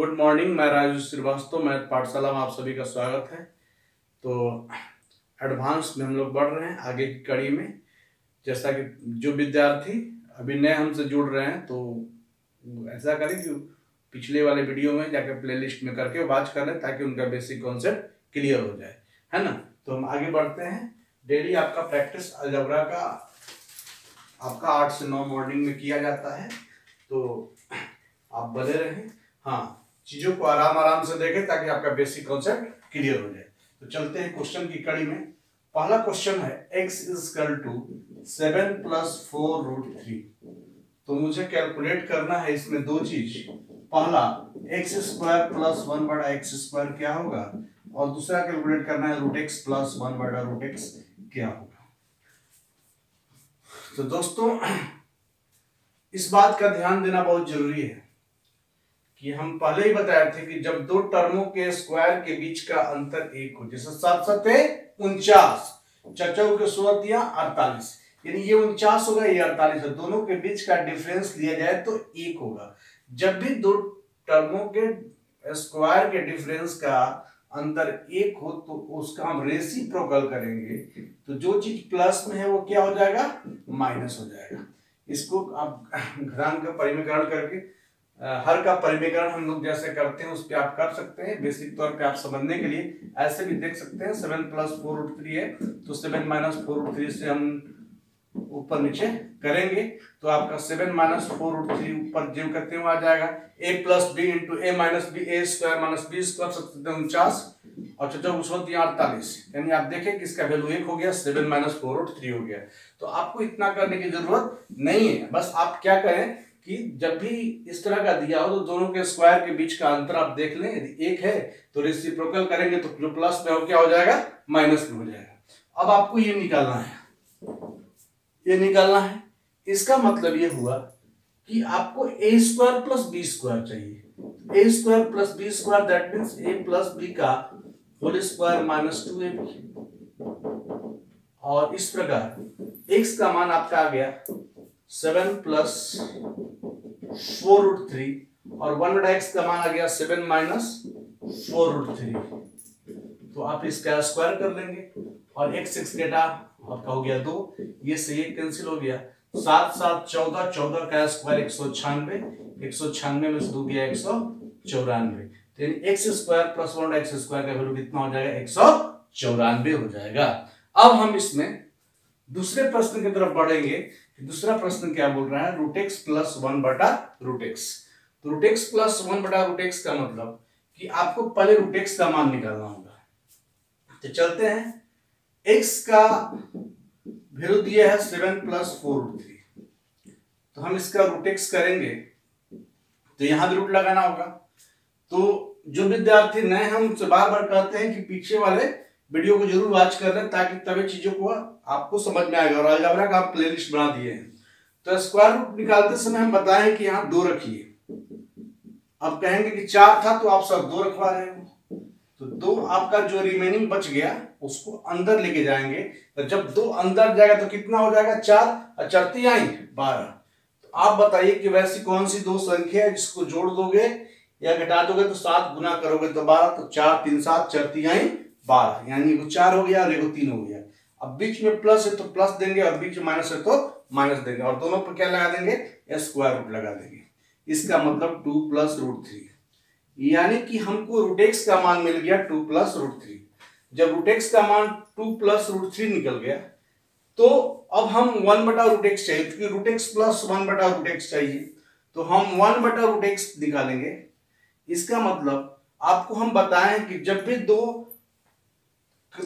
Good morning. मैं Raju Srivastava, math पाठशाला में आप सभी का स्वागत है। तो एडवांस में हम लोग बढ़ रहे हैं आगे की कड़ी में। जैसा कि जो विद्यार्थी अभी नए हमसे जुड़ रहे हैं तो ऐसा करें कि पिछले वाले वीडियो में जाकर प्लेलिस्ट में करके वॉच कर लें ताकि उनका बेसिक कॉन्सेप्ट क्लियर हो जाए, है ना। तो हम आगे बढ़ते हैं। डेली आपका प्रैक्टिस अलजेब्रा का आपका 8 से 9 मॉर्निंग में किया जाता है, तो आप बने रहें। हाँ, चीजों को आराम आराम से देखें ताकि आपका बेसिक कॉन्सेप्ट क्लियर हो जाए। तो चलते हैं क्वेश्चन की कड़ी में। पहला क्वेश्चन है x = 7 + 4√3। तो मुझे कैलकुलेट करना है इसमें दो चीज। पहला x² + 1/x² क्या होगा, और दूसरा कैलकुलेट करना है √x + 1/√x क्या होगा। तो दोस्तों इस बात का ध्यान देना बहुत जरूरी है कि हम पहले ही बताए थे कि जब दो टर्मों के स्क्वायर के बीच का अंतर 1 हो, जैसे 7 7 49, चचौ के 100 या 48, यानी ये 49 होगा, ये 48 है। दोनों के बीच का डिफरेंस लिया जाए तो 1 होगा। जब भी दो टर्मों के स्क्वायर के डिफरेंस का अंतर 1 हो तो उसका हम रेसिप्रोकल करेंगे। तो जो चीज प्लस में है वो क्या हो जाएगा, माइनस हो जाएगा। इसको आप घातांक का परिमीकरण करके हर का परिमीकरण हम लोग जैसे करते हैं उस पर आप कर सकते हैं। बेसिक तौर पे आप समझने के लिए ऐसे भी देख सकते हैं। 7 + 4√3 है तो 7 - 4√3 से हम ऊपर नीचे करेंगे तो आपका 7 - 4√3 ऊपर जो करते हैं आ जाएगा a + b × a - b, a² - b² 49 और चचौ 48, यानी आप देखें कि इसका वैल्यू 1 हो गया, 7 - 4√3 हो गया। तो आपको इतना करने की जरूरत नहीं है। बस आप क्या करें कि जब भी इस तरह का दिया हो तो दोनों के स्क्वायर के बीच का अंतर आप देख लें। यदि 1 है तो रेसिप्रोकल करेंगे तो जो प्लस में हो क्या हो जाएगा, माइनस में हो जाएगा। अब आपको ये निकालना है, ये निकालना है। इसका मतलब ये हुआ कि आपको a² + b² चाहिए। a² + b² that means a + b का होल स्क्वायर -2ab। और इस प्रकार x का मान आपका आ गया 7 + 4√3 और 1/x का मान आ गया 7 - 4√3। तो आप इसका स्क्वायर कर लेंगे और x डेटा आपका हो गया 2, ये से ये कैंसिल हो गया। 7 7 14, 14 का स्क्वायर 196, 196 में से 2 गया 194। तो x² + 1/x² का वैल्यू कितना हो जाएगा, 194 हो जाएगा। अब हम इसमें दूसरे प्रश्न की तरफ बढ़ेंगे। दूसरा प्रश्न क्या बोल रहा है, √x + 1/√x। तो √x + 1/√x का मतलब कि आपको पहले √x का मान निकालना होगा। तो चलते हैं, x का वैल्यू दिया है 7 + 4√3। तो हम इसका √x करेंगे तो यहां भी रूट लगाना होगा। तो जो विद्यार्थी नए हैं उनसे बार बार कहते हैं कि पीछे वाले वीडियो को जरूर वॉच कर लें ताकि तभी चीजों को आपको समझ में आएगा। और अलजेब्रा का आप प्लेलिस्ट बना दिए हैं। तो स्क्वायर रूट निकालते समय हम बताएं कि यहाँ 2 रखिए। अब कहेंगे कि 4 था तो आप सब 2 रखवा रहे हो, तो 2 आपका जो रिमेनिंग बच गया उसको अंदर लेके जाएंगे। तो जब 2 अंदर जाएगा तो कितना हो जाएगा, 4 और 4 आई 12। तो आप बताइए कि वैसी कौन सी 2 संख्या है जिसको जोड़ दोगे या घटा दोगे तो 7 गुना करोगे तो 12। तो 4 3 7, 4 आई 12, यानी एगो 4 हो गया और एगो 3 हो गया। अब बीच में प्लस है तो प्लस देंगे और बीच में माइनस है तो माइनस देंगे और दोनों पर क्या लगा देंगे, स्क्वायर रूट लगा देंगे। इसका मतलब 2 + √3, यानी कि हमको √x का मान मिल गया 2 + √3। जब √x का मान 2 + √3 निकल गया तो अब हम 1/√x चाहिए, क्योंकि √x + 1/√x चाहिए तो हम 1/√x निकालेंगे। इसका मतलब आपको हम बताएं कि जब भी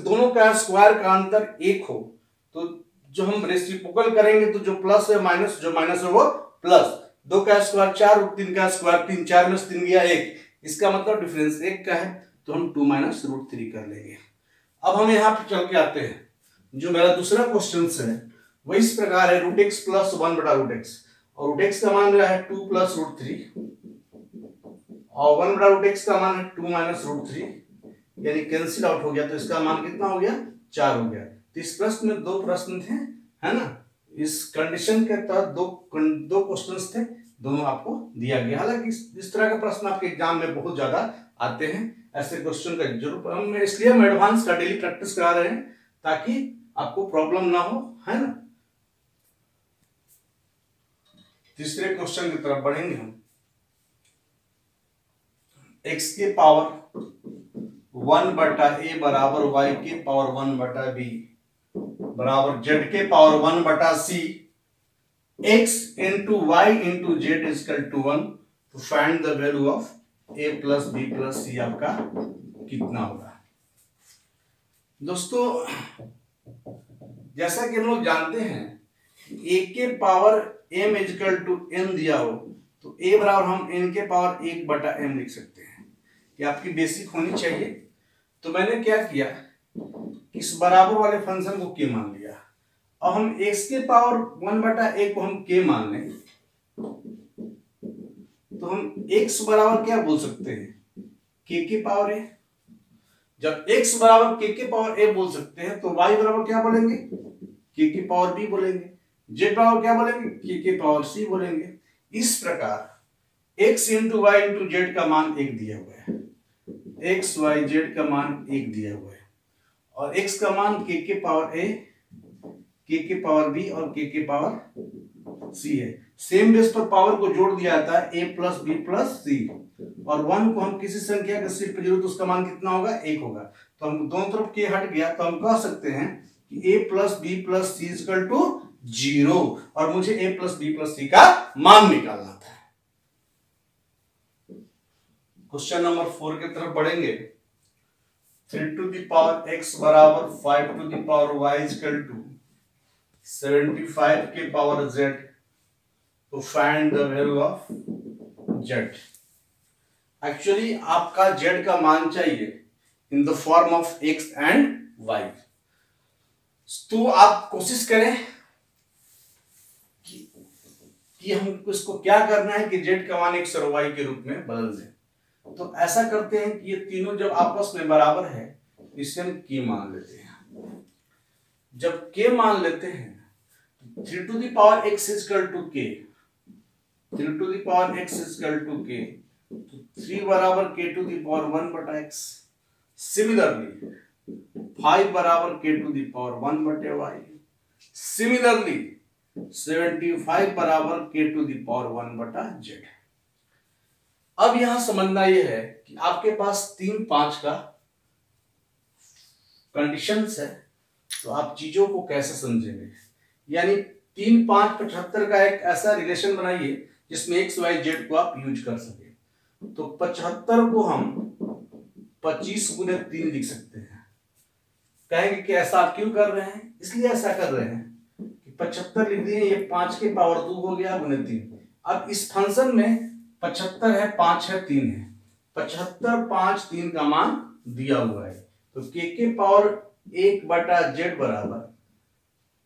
दोनों का स्क्वायर का अंतर 1 हो तो जो हम रेसिप्रोकल करेंगे तो जो प्लस है माइनस, जो माइनस है वो प्लस। 2 का स्क्वायर 4, 3 का स्क्वायर 3, 4 में से 3 गया 1, इसका मतलब डिफरेंस 1 का है तो हम 2 - √3 कर लेंगे। अब हम यहाँ पे चल के आते हैं। जो मेरा दूसरा क्वेश्चन है वो इस प्रकार है, √x + 1/√x और √x का मान है 2 + √3 और 1/√x का मान है 2 - √3, यानी कैंसिल आउट हो गया। तो इसका मान कितना हो गया, 4 हो गया। तो इस प्रश्न में 2 प्रश्न थे, है ना। इस कंडीशन के तहत दो क्वेश्चंस थे। दोनों आपको दिया गया। हालांकि इस तरह का प्रश्न आपके एग्जाम में बहुत ज्यादा आते हैं, ऐसे क्वेश्चन का जरूर हम इसलिए हम एडवांस का डेली प्रैक्टिस करा रहे हैं ताकि आपको प्रॉब्लम ना हो, है ना। तीसरे क्वेश्चन की तरफ बढ़ेंगे हम। x के पावर 1/a बराबर y के पावर 1/b बराबर z के power 1/c x into y into z equal to 1 to find the value of a plus b plus c आपका कितना होगा। दोस्तों जैसा कि हम लोग जानते हैं a के power m equal to n दिया हो तो a बराबर हम n के पावर 1/m लिख सकते हैं। ये आपकी बेसिक होनी चाहिए। तो मैंने क्या किया, इस बराबर वाले फंक्शन को k मान लिया। अब हम x के पावर 1/a को हम k मान लें तो हम x बराबर क्या बोल सकते हैं, k के पावर a। जब x बराबर k के पावर a बोल सकते हैं तो y बराबर क्या बोलेंगे, k के पावर b बोलेंगे। z बराबर क्या बोलेंगे, k के पावर c बोलेंगे। इस प्रकार x into y into z का मान 1 दिया हुआ है, x y z का मान 1 दिया हुआ है और x का मान k के पावर a, k के पावर b और k के पावर c है। सेम बेस पर पावर को जोड़ दिया जाता है a plus b plus c और 1 को हम किसी संख्या के सीट पे जोड़े तो उसका मान कितना होगा, 1 होगा। तो हम दोनों तरफ k हट गया तो हम कह सकते हैं कि a plus b plus c equal to 0 और मुझे a plus b plus c का मान निकालना था। क्वेश्चन नंबर 4 की तरफ बढ़ेंगे। 3 टू द पावर x बराबर 5 to the power y equal to 75 के पावर z तो find the value of z। Actually आपका z का मान चाहिए in the form of x and y। तो आप कोशिश करें कि हमको इसको क्या करना है कि z का मान x और y के रूप में बदल दें। तो ऐसा करते हैं कि ये तीनों जब आपस में बराबर है इसे हम k मान लेते हैं। जब k मान लेते हैं 3 to the power x equal to k, 3 to the power x equal to k तो 3 बराबर k to the power 1/x। Similarly 5 बराबर k to the power 1/y। Similarly 75 बराबर k to the power 1/z। अब यहां समझना यह है कि आपके पास 3 5 का कंडीशंस है तो आप चीजों को कैसे समझेंगे। यानी 3 5 75 का एक ऐसा रिलेशन बनाइए जिसमें x y z को आप यूज कर सके। तो 75 को हम 25 गुने 3 लिख सकते हैं। कहेंगे कि ऐसा आप क्यों कर रहे हैं, इसलिए ऐसा कर रहे हैं कि 75 लिख दिए, ये 5 के पावर 2 हो गया गुने 3। अब इस फंक्शन में 75 है, 5 है, 3 है। 75 5 3 का मान दिया हुआ है तो k के पावर 1/z बराबर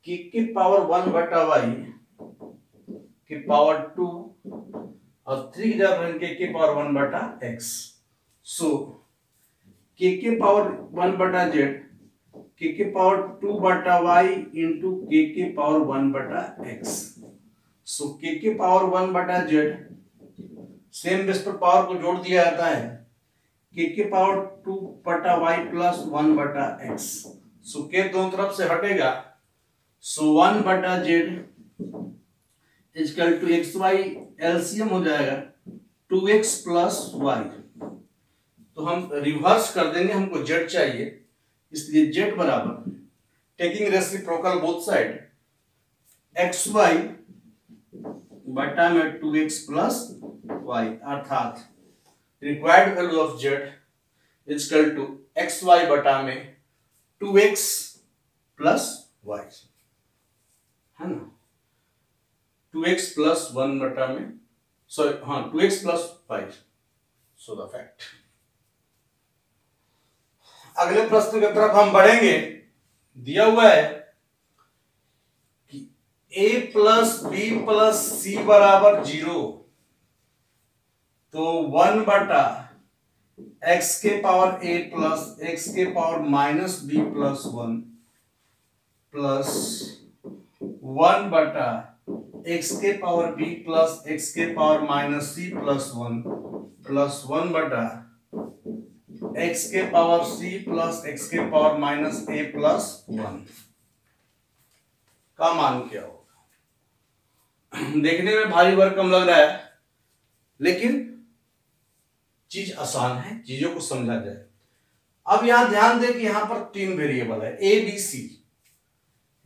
k के पावर 1/y के पावर 2 और 3 की जगह k के पावर 1/x। सो k के पावर 1/z k के पावर 2/y इंटू k के पावर 1/x। सो k के पावर 1/z सेम बेस पर पावर को जोड़ दिया जाता है k के पावर 2/y प्लस 1/x। सो k दोनों तरफ से हटेगा so 1/z equal to xy LCM हो जाएगा 2x प्लस y। तो हम रिवर्स कर देंगे, हमको z चाहिए इसलिए z बराबर taking reciprocal both side xy बटा में 2x प्लस y अर्थात required value of z equal to xy बटा में 2x प्लस y, है ना। 2x प्लस 1 बटा में 2x plus 5। So the fact. अगले प्रश्न की तरफ हम बढ़ेंगे। दिया हुआ है कि a plus b plus c बराबर 0 तो 1 बटा x के पावर a प्लस x के power minus b plus 1 plus 1 बटा एक्स के पावर बी प्लस एक्स के power minus c plus one बटा एक्स के पावर सी प्लस एक्स के पावर माइनस ए प्लस 1 का मान क्या होगा। देखने में भारी भरकम लग रहा है, लेकिन चीज आसान है, चीजों को समझा जाए। अब यहां ध्यान दें कि यहां पर 3 वेरिएबल है ए बी सी,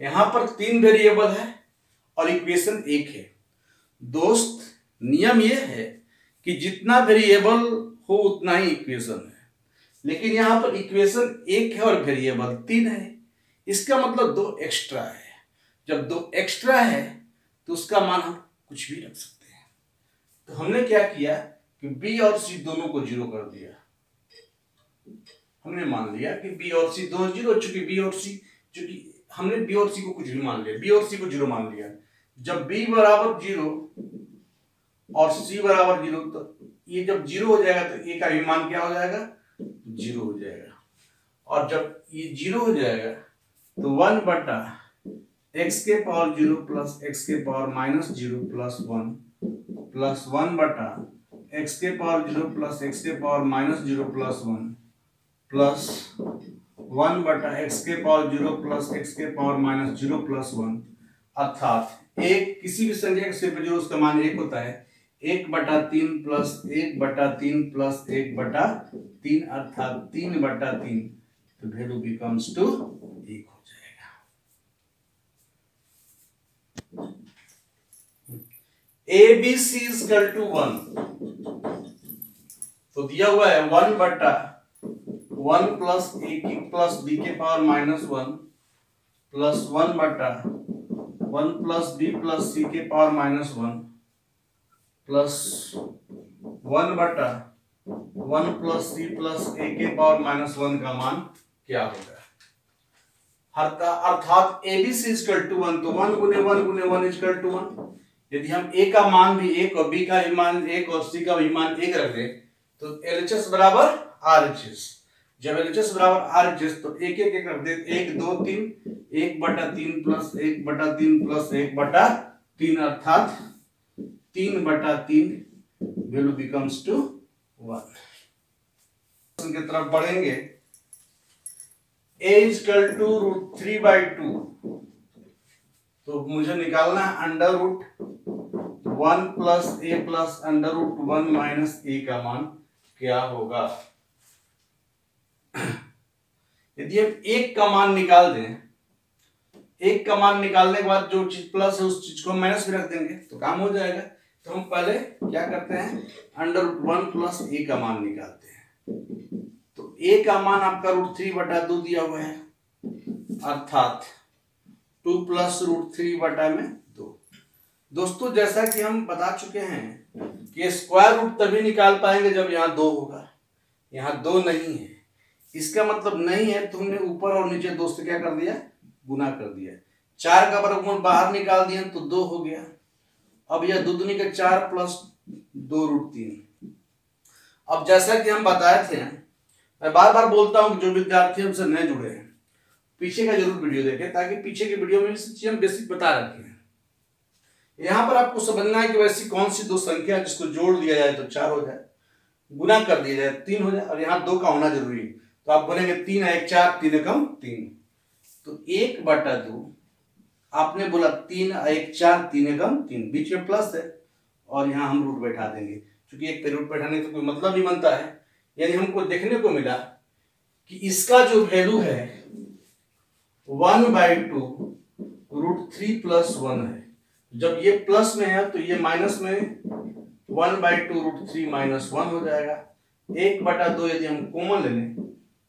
यहां पर 3 वेरिएबल है और इक्वेशन 1 है। दोस्त नियम यह है कि जितना वेरिएबल हो उतना ही इक्वेशन है, लेकिन यहां पर इक्वेशन 1 है और वेरिएबल 3 है, इसका मतलब 2 एक्स्ट्रा है। जब 2 एक्स्ट्रा है तो उसका मान हम कुछ भी रख सकते हैं। तो हमने क्या किया कि बी और सी दोनों को 0 कर दिया। हमने मान लिया कि बी और सी दोनों 0, चूंकि हमने बी और सी को कुछ भी मान लिया, बी और सी को 0 मान लिया। जब बी बराबर 0 और सी बराबर 0, तो ये जब 0 हो जाएगा तो ए का भी मान क्या हो जाएगा, 0 हो जाएगा। और जब ये 0 हो जाएगा तो 1 बटा एक्स के पावर 0 प्लस एक्स के पावर माइनस 0 प्लस 1 बटा एक्स के पावर 0 प्लस एक्स के पावर माइनस 0 प्लस 1 बटा एक्स के पावर 0 प्लस एक्स के पावर माइनस 0 प्लस 1, अर्थात एक किसी भी संख्या के सिर्फ 0 उसका मान 1 होता है। 1/3 प्लस 1/3 प्लस 1/3, अर्थात 3/3, तो वैल्यू बिकम्स टू 1 हो जाएगा। A b c is equal to 1, तो दिया हुआ है 1/1 प्लस ए की प्लस बी के power minus 1 plus 1/1 plus b plus c के power minus 1 plus 1/1 plus c plus a के पावर माइनस 1 का मान क्या होगा। अर्थात a b c equal to 1, तो 1 गुने 1 गुने 1 इक्वल टू 1। यदि हम ए का मान भी 1 और बी का भी मान 1 और सी का भी मान 1 रख दें तो LHS बराबर RHS। जब LHS बराबर RHS तो एक रख दे, 1 2 3, 1/3 प्लस 1/3 प्लस 1/3, अर्थात 3/3, वैल्यू बिकम्स टू 1। की तरफ बढ़ेंगे। a इक्वल टू √3/2, तो मुझे निकालना है √1 plus a plus √1 minus a का मान क्या होगा। यदि हम 1 का मान निकाल दें, 1 का मान निकालने के बाद जो चीज प्लस है उस चीज को माइनस में रख देंगे तो काम हो जाएगा। तो हम पहले क्या करते हैं, √1 प्लस a का मान निकालते हैं। तो a का मान आपका √3/2 दिया हुआ है, अर्थात 2 प्लस √3/2। दोस्तों जैसा कि हम बता चुके हैं कि स्क्वायर रूट तभी निकाल पाएंगे जब यहाँ 2 होगा, यहाँ 2 नहीं है, इसका मतलब नहीं है तो हमने ऊपर और नीचे 2 से क्या कर दिया, गुना कर दिया। 4 का वर्गमूल बाहर निकाल दिया तो 2 हो गया। अब यह 2 दूनी का 4 प्लस 2√3। अब जैसा कि हम बताए थे, मैं बार बार बोलता हूं कि जो विद्यार्थी हमसे नहीं जुड़े हैं पीछे का जरूर वीडियो देखें, ताकि पीछे के वीडियो में चीज हम बेसिक बता रखे हैं। यहां पर आपको समझना है कि वैसी कौन सी 2 संख्या जिसको जोड़ दिया जाए तो 4 हो जाए, गुना कर दिया जाए 3 हो जाए, और यहाँ 2 का होना जरूरी है। तो आप बोलेंगे 3 1 4, 3 एकम 3, तो 1/2 आपने बोला 3 1 4, 3 एकम 3, बीच में प्लस है और यहाँ हम रूट बैठा देंगे, क्योंकि एक पे रूट बैठाने का कोई मतलब नहीं बनता है। यानी हमको देखने को मिला कि इसका जो वैल्यू है 1/2 √3 प्लस 1 है। जब ये प्लस में है तो ये माइनस में 1/2 √3 माइनस 1 हो जाएगा। 1/2 यदि हम कॉमन ले लें,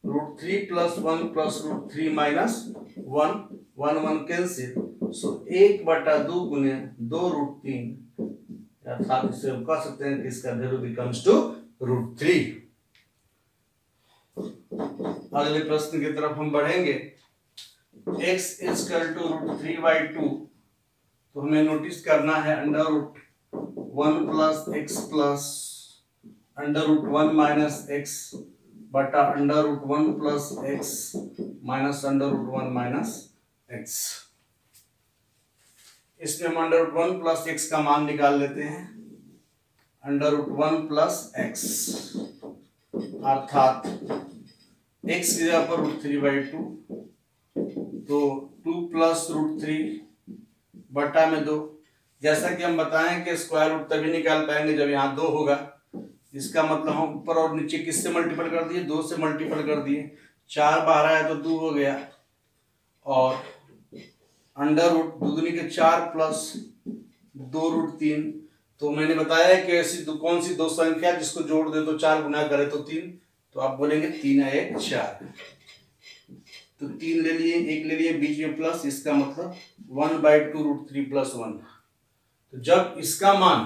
√3 प्लस 1 प्लस √3 माइनस 1, 1 1 कैंसिल, सो 1/2 गुने 2√3, अर्थात इसे हम कह सकते हैं कि इसका वैल्यू बिकम्स टू √3। अगले प्रश्न की तरफ हम बढ़ेंगे। x इक्वल टू √3/2, तो हमें नोटिस करना है √1 plus x plus √1 minus x बटा √1 plus x minus √1 minus x। इसमें हम अंडर रूट 1 प्लस एक्स का मान निकाल लेते हैं। अंडर रूट 1 प्लस एक्स अर्थात एक्स की जगह पर √3/2, तो 2 प्लस √3 बटा में 2। जैसा कि हम बताएं कि स्क्वायर रूट तभी निकाल पाएंगे जब यहाँ 2 होगा। इसका मतलब हम ऊपर और नीचे किससे मल्टीपल कर दिए, 2 से मल्टीपल कर दिए। 4 बाहर आया तो 2 हो गया, और अंडर रूट 2 दूनी के 4 प्लस 2√3। तो मैंने बताया कि ऐसी कौन सी दो संख्या जिसको जोड़ दे तो 4 गुना करे तो 3, तो आप बोलेंगे 3 है 1 4। तो 3 ले लिए, 1 ले लिए, बीच में प्लस, इसका मतलब 1/2 √3 + 1। तो जब इसका मान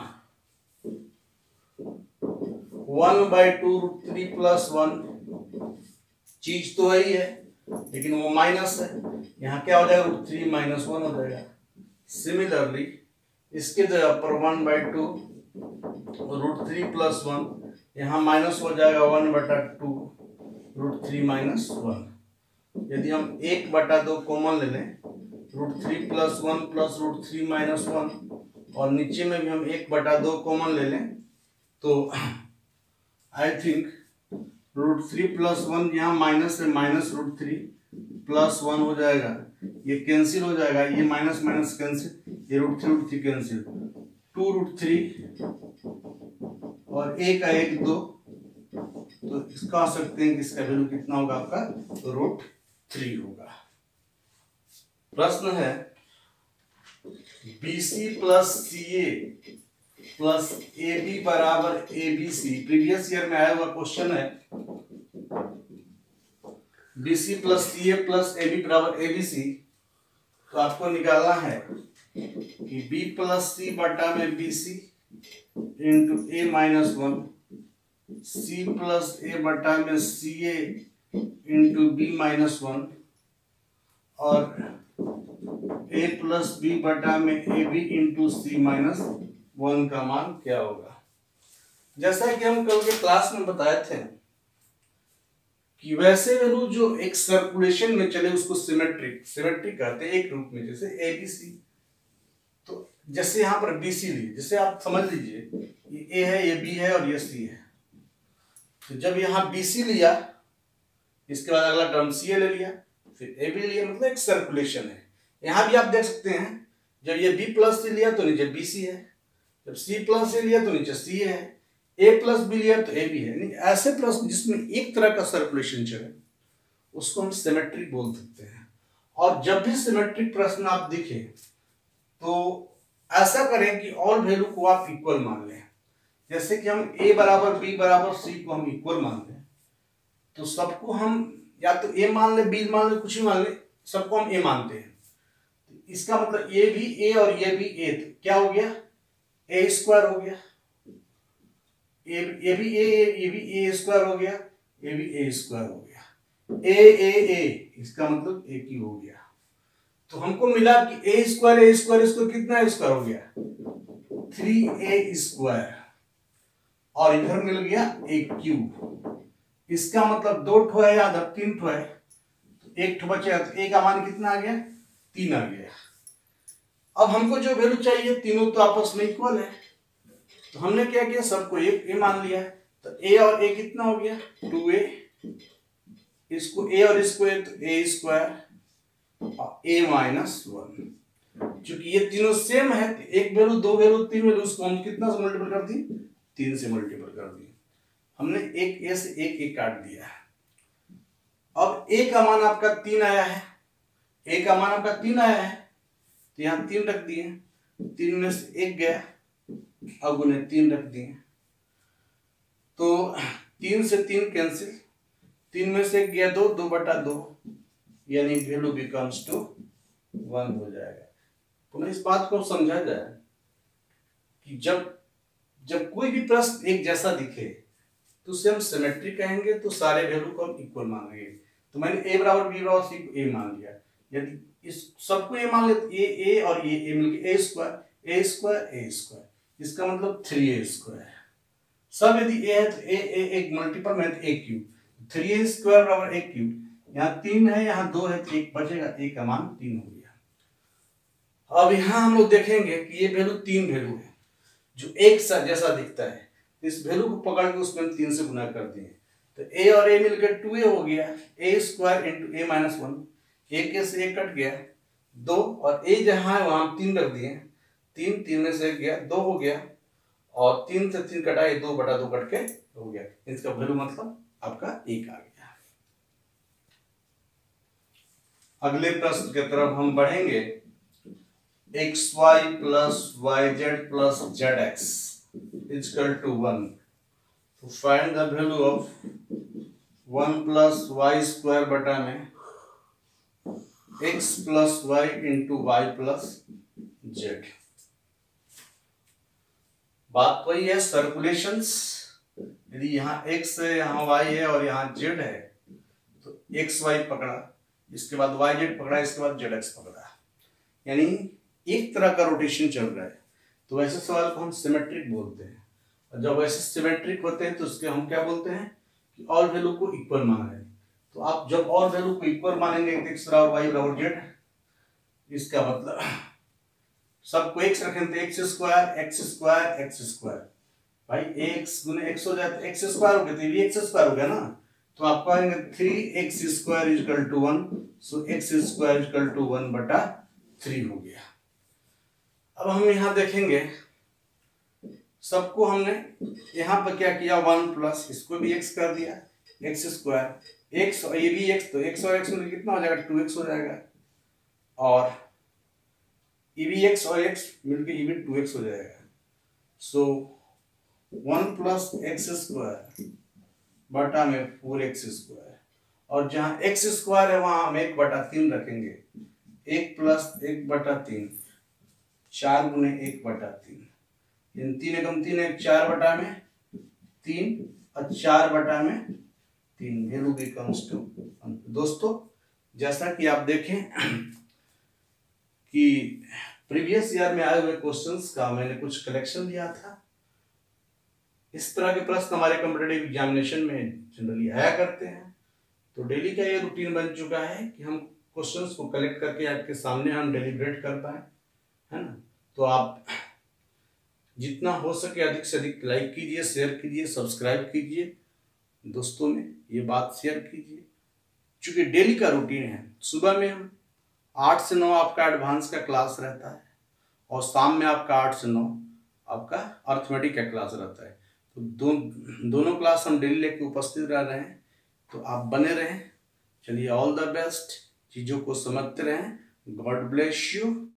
1/2 √3 + 1, चीज तो वही है लेकिन वो माइनस है, यहाँ क्या हो जाएगा √3 - 1 हो जाएगा। सिमिलरली इसके जगह पर 1/2 √3 + 1, यहाँ माइनस हो जाएगा 1/2 √3 - 1। यदि हम 1/2 कॉमन ले लें, √3 + 1 + √3 - 1, और नीचे में भी हम 1/2 कॉमन ले लें, तो आई थिंक √3 + 1 यहाँ माइनस है, -√3 + 1 हो जाएगा, ये कैंसिल हो जाएगा, ये माइनस माइनस कैंसिल, ये √3 कैंसिल, 2√3 और 1 का 1 2, तो इसका कह सकते हैं कि इसका वैल्यू कितना होगा आपका, √3 होगा। प्रश्न है BC + CA + AB = ABC। Previous year में आया हुआ क्वेश्चन है। BC + CA + AB = ABC, तो आपको निकालना है कि B + C बटा में BC × A - 1, C + A बटा में CA × B - 1, और A + B बटा में AB × C - 1 का मान क्या होगा। जैसा कि हम कल के क्लास में बताए थे कि वैसे वैल्यू जो एक सर्कुलेशन में चले उसको सिमेट्रिक कहते हैं, एक रूप में, जैसे ABC। तो जैसे यहाँ पर BC लिए, जैसे आप समझ लीजिए ये A है, ये B है और ये C है। तो जब यहाँ BC लिया, इसके बाद अगला टर्म CA ले लिया, फिर AB लिया, मतलब एक सर्कुलेशन है। यहाँ भी आप देख सकते हैं, जब ये B + C लिया तो नीचे BC है, जब C + A लिया तो नीचे CA है, A + B लिया तो AB है। ऐसे प्रश्न जिसमें एक तरह का सर्कुलेशन चले उसको हम सिमेट्रिक बोल सकते हैं। और जब भी सिमेट्रिक प्रश्न आप दिखे तो ऐसा करें कि ऑल वैल्यू को आप इक्वल मान लें। जैसे कि हम A = B = C को हम इक्वल मान लें, तो सबको हम या तो A मान ले, B मान ले, कुछ भी मान ले, सबको हम A मानते हैं। इसका मतलब ये भी A और ये भी A, तो क्या हो गया, A² हो गया। ये भी A² हो गया, ये भी A² हो गया। A, इसका मतलब A³ हो गया। तो हमको मिला कि A² इसको कितना स्क्वायर हो गया, 3A², और इधर मिल गया A³। इसका मतलब 2 ठो है, या 3 ठो है, तो 1 ठो बचेगा, तो A का मान कितना आ गया, 3 आ गया। अब हमको जो वैल्यू चाहिए, तीनों तो आपस में इक्वल है, तो हमने क्या किया, सबको A मान लिया है। तो A और A कितना हो गया, 2A, इसको A और इसको A, तो A² और A - 1। चूंकि ये तीनों सेम है, तो एक वैल्यू, दो वैल्यू, तीन वैल्यू, उसको हम कितना से मल्टीपल कर दिए, 3 से मल्टीपल कर दिए। हमने एक A से एक A काट दिया है। अब A का मान आपका 3 आया है, A का मान आपका 3 आया है, तो यहाँ 3 रख दिए, 3 में से 1 गया, अब उन्हें 3 रख दिए, तो 3 से 3 कैंसिल, 3 में से 1 गया 2, 2/2, यानी वैल्यू बिकम्स टू 1 हो जाएगा। तो मैं इस बात को समझा जाए कि जब कोई भी प्रश्न एक जैसा दिखे तो उसे हम सिमेट्रिक कहेंगे, तो सारे वैल्यू को हम इक्वल मानेंगे। तो मैंने A = B = C को A मान लिया, यदि इस सबको A मान ले तो A और ये A मिलके A², इसका मतलब 3A²। सब यदि A है तो A एक मल्टीपल में तो A³, 3A² A³। यहाँ 3 है, यहाँ 2 है, तो 1 बचेगा, A का मान 3 हो गया। अब यहाँ हम लोग देखेंगे कि ये वैल्यू 3 वैल्यू है जो एक सा जैसा दिखता है, इस वैल्यू को पकड़ के उसमें हम 3 से गुना कर दिए, तो a और a मिलकर 2a हो गया, a square into a minus 1, एक से एक कट गया 2, और a जहाँ है वहां हम 3 रख दिए, 3 में से 1 गया 2 हो गया, और 3 से 3 कटा, 2/2 कट के हो गया, इसका वैल्यू मतलब आपका 1 आ गया। अगले प्रश्न की तरफ हम बढ़ेंगे। xy प्लस yz प्लस zx इक्वल टू 1, तो find the value of 1 plus y square बटा में x plus y into y plus z. बात वही है सर्कुलेशंस, यदि यहाँ x है, यहाँ y है और यहाँ z है, तो x y पकड़ा, इसके बाद y z पकड़ा, इसके बाद z x पकड़ा, यानी एक तरह का रोटेशन चल रहा है। तो ऐसे सवाल को हम सिमेट्रिक बोलते हैं, और जब ऐसे सिमेट्रिक होते हैं तो उसके हम क्या बोलते हैं कि ऑल वैल्यू को इक्वल माना है। तो आप जब ऑल वैल्यू को इक्वल मानेंगे x बराबर y बराबर z, इसका मतलब सबको x रखें तो x स्क्वायर भाई x गुने x हो जाए तो x स्क्वायर हो गया, तो ये भी x स्क्वायर हो गया ना, तो आप कहेंगे 3x square equal to 1, so x square equal to 1/3 हो गया। अब हम यहाँ देखेंगे सबको हमने यहाँ पर क्या किया 1 प्लस इसको भी x कर दिया, x स्क्वायर x और ये भी x, तो x और x में कितना हो जाएगा 2x हो जाएगा, और ये भी x और x मिलकर ये भी 2x हो जाएगा। सो 1 प्लस x स्क्वायर बटा में 4x स्क्वायर, और जहाँ x स्क्वायर है वहां हम 1/3 रखेंगे, 1 प्लस 1/3 4 गुने 1/3, इन 3 एकम 3 एक 4 बटा में 3 और 4 बटा में 3, वैल्यू बिकम्स 2। दोस्तों जैसा कि आप देखें कि प्रीवियस ईयर में आए हुए क्वेश्चंस का मैंने कुछ कलेक्शन लिया था, इस तरह के प्रश्न हमारे कॉम्पिटिटिव एग्जामिनेशन में जनरली आया करते हैं। तो डेली का ये रूटीन बन चुका है कि हम क्वेश्चंस को कलेक्ट करके आपके सामने हम डेलीब्रेट कर पाए, है ना। तो आप जितना हो सके अधिक से अधिक लाइक कीजिए, शेयर कीजिए, सब्सक्राइब कीजिए, दोस्तों में ये बात शेयर कीजिए। चूंकि डेली का रूटीन है, सुबह में हम 8 से 9 आपका एडवांस का क्लास रहता है, और शाम में आपका 8 से 9 आपका अर्थमेटिक का क्लास रहता है। तो दोनों क्लास हम डेली लेके उपस्थित रह रहे हैं, तो आप बने रहें। चलिए ऑल द बेस्ट, चीज़ों को समझते रहें। God bless you.